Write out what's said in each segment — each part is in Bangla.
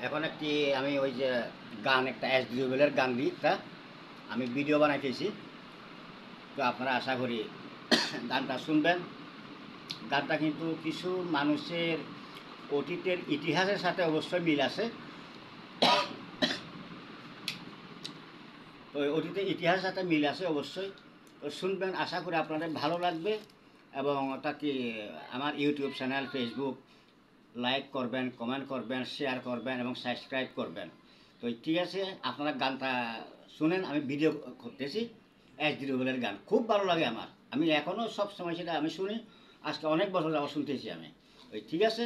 এখন একটি আমি ওই যে গান একটা এসডি রুবেলের গান দিটা আমি ভিডিও বানাইতেছি। তো আপনারা আশা করি গানটা শুনবেন। গানটা কিন্তু কিছু মানুষের অতীতের ইতিহাসের সাথে অবশ্যই মিল আছে। তো অতীতের ইতিহাসের সাথে মিল আছে অবশ্যই। তো শুনবেন, আশা করি আপনাদের ভালো লাগবে এবং তাকে আমার ইউটিউব চ্যানেল, ফেসবুক লাইক করবেন, কমেন্ট করবেন, শেয়ার করবেন এবং সাবস্ক্রাইব করবেন। তো ঠিক আছে, আপনারা গানটা শুনেন। আমি ভিডিও করতেছি এসডি রুবেলের গান, খুব ভালো লাগে আমার। আমি এখনও সব সময় সেটা আমি শুনি, আজকে অনেক বছর যাওয়া শুনতেছি আমি। ওই ঠিক আছে।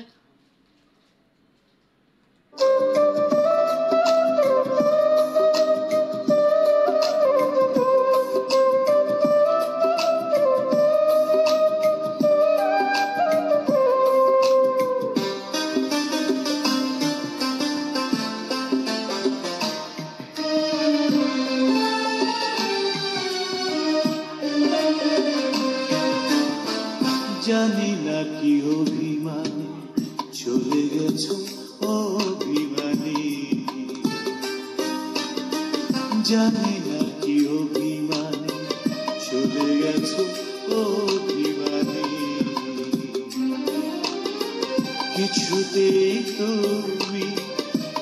জানি না কি অভিমানী চলে গেছো অভিমানী, জানি না কি অভিমানী চলে গেছো অভিমানী। কিছুতেই তুমি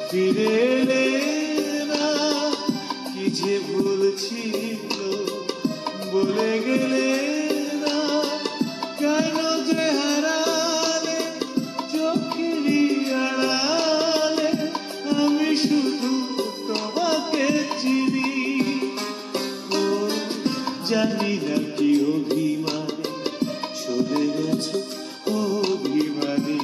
ফিরে এলে না, কি যে ভুল ছিল বলে গেলে না। কেন যে হারালে চোখেরই আড়ালে, আমি শুধু তোমাকে চিনি। ও জানি না কি অভিমানে চলে গেছো অভিমানী।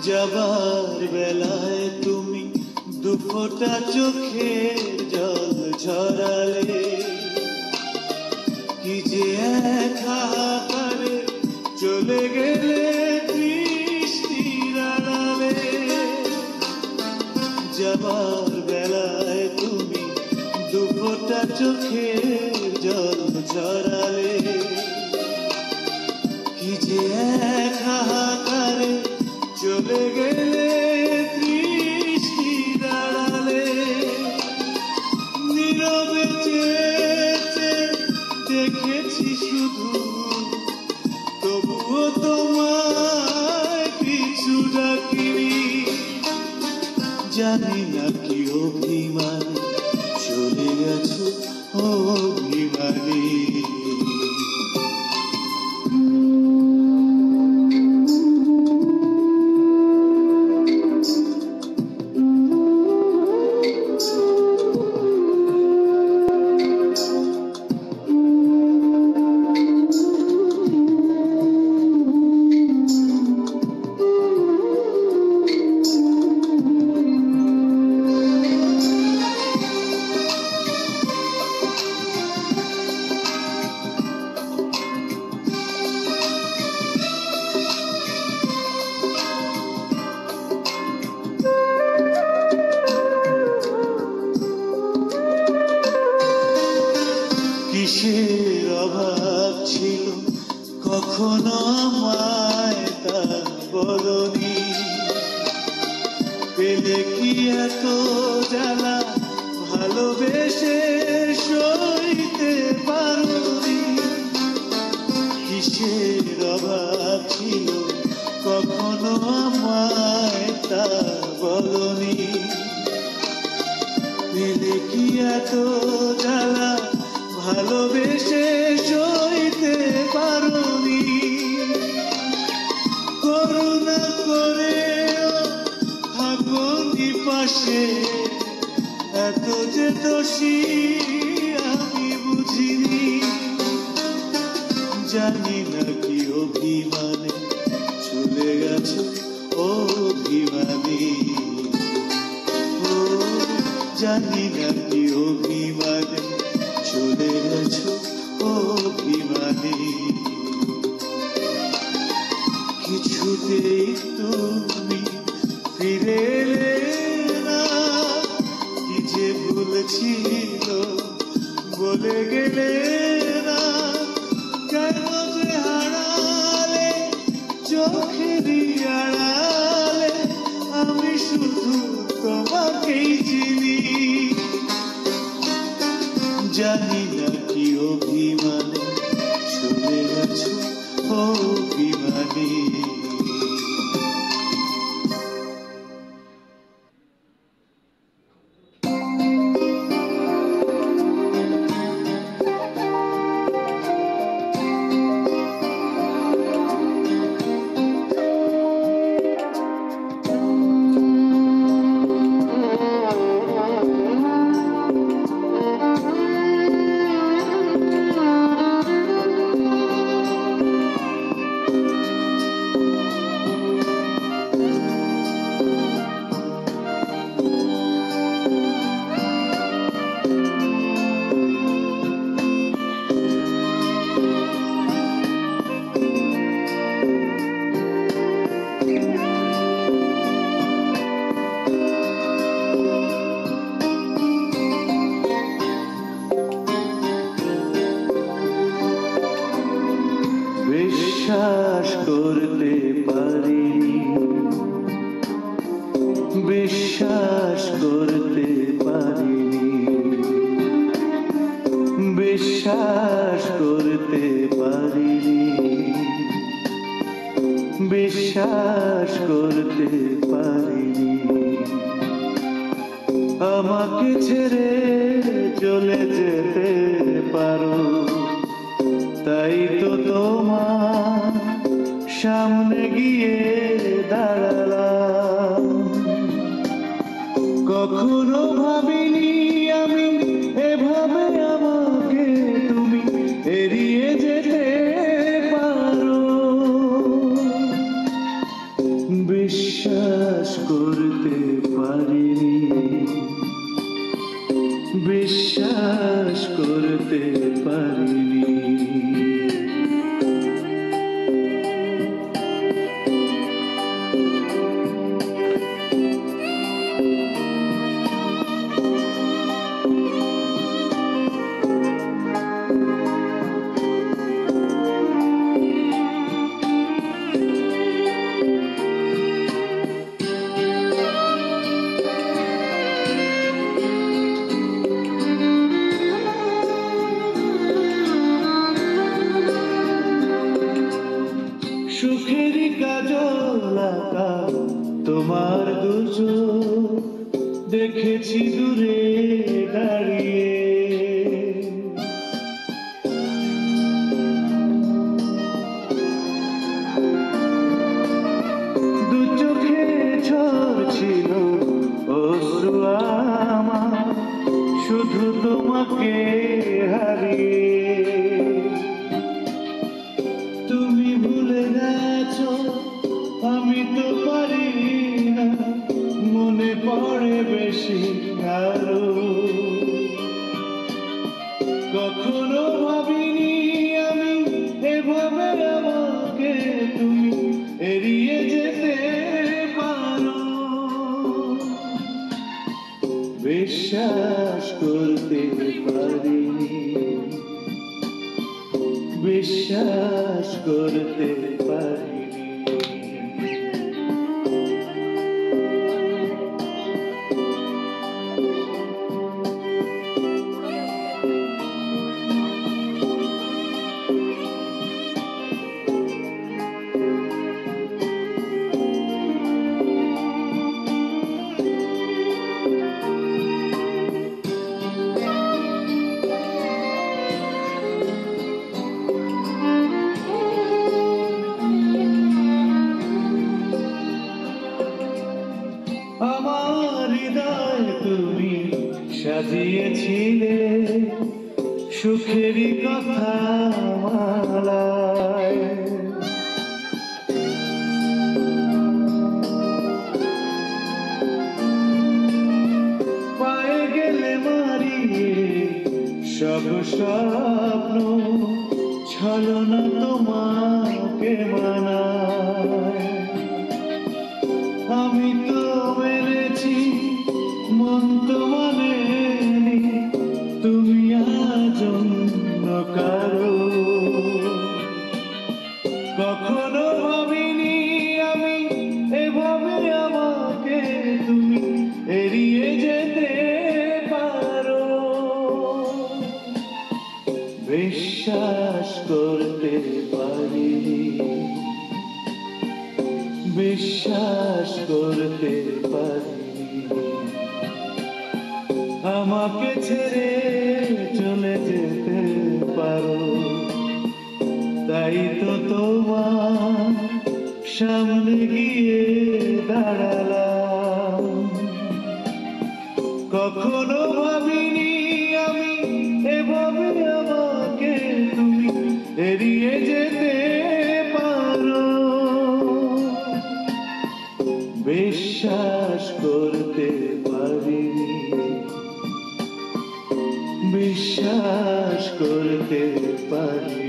যাবার বেলায় তুমি দুফোঁটা চোখের জল ঝরালে, কি যে এক হাহাকারে চলে গেলে বৃষ্টির আড়ালে। যাবার বেলায় তুমি দুফোঁটা চোখের জল ঝরালে, কি যে এক হাহাকারে চলে গেলে বৃষ্টির আড়ালে। নীরবে চেয়ে দেখেছি শুধু, তবুও তোমায় কিছু ডাকিনি। জানি না কি অভিমানে চলে গেছো অভিমানী। কিসের অভাব ছিল কখনো আমায় তা বলনি, পেলে কি এত জ্বালা ভালোবেসে সইতে পারোনি। কিসের অভাব ছিল কখনো আমায় তা বলনি, পেলে কি এত জ্বালা ভালোবেসে সইতে পারোনি। করুণা করে থাকোনি পাশে, এত যে দোষী আমি বুঝিনি, জানি না কি অভিমানে চলে গেছো অভিমানী, ও জানি না কি অভিমানে চলে গেছো অভিমানী। কিছুতেই তুমি ফিরে এলে না, কি যে ভুলছিল বলে গেলে না, কেন যে হারালে চোখেরই আড়ালে, আমি শুধু তোমাকেই চিনি, জানি না কি অভিমানে চলে গেছো অভিমানী। বিশ্বাস করতে পারিনি, বিশ্বাস করতে পারিনি, বিশ্বাস করতে পারিনি, বিশ্বাস করতে পারিনি, আমাকে ছেড়ে চলে যেতে পারো, তাই তো তোমার সামনে গিয়ে দাঁড়ালাম। কখনো ভাবিনি আমি এভাবে আমাকে তুমি এড়িয়ে যেতে পারো, বিশ্বাস করতে পারিনি, বিশ্বাস করতে পারিনি। সুখের কাজল আঁকা তোমার দুচোখ দেখেছি দূরে দাঁড়িয়ে, দু চোখে ঝরছিল অশ্রু আমার শুধু তোমাকে হারিয়ে। তুমি ভুলে গেছো আমি তো পারি না, মনে পড়ে বেশি আরো, কখনো ভাবিনি আমি এভাবে আমাকে তুমি এড়িয়ে যেতে পারো, বিশ্বাস করতে পারিনি, বিশ্বাস করতে পারিনি। আমার হৃদয় তুমি সাজিয়েছিলে সুখেরই কথা মালায়। পায়ে গেলে মারিয়ে সব স্বপ্ন ছলনা তোমাকে মানায়। আমি তো মেরেছি মন তো মানেনি, তুমি আজ অন্য কারো। কখনো ভাবিনি আমি এভাবে আমাকে তুমি এড়িয়ে যেতে পারো। বিশ্বাস করতে পারিনি, বিশ্বাস করতে পারিনি, আমাকে ছেড়ে চলে যেতে পারো। তাই তো তোমার সামনে গিয়ে দাঁড়ালাম। কখনো ভাবিনি আমি এভাবে আমাকে তুমি এড়িয়ে যেতে পারো। বিশ্বাস করতে পারিনি, বিশ্বাস করতে পারি।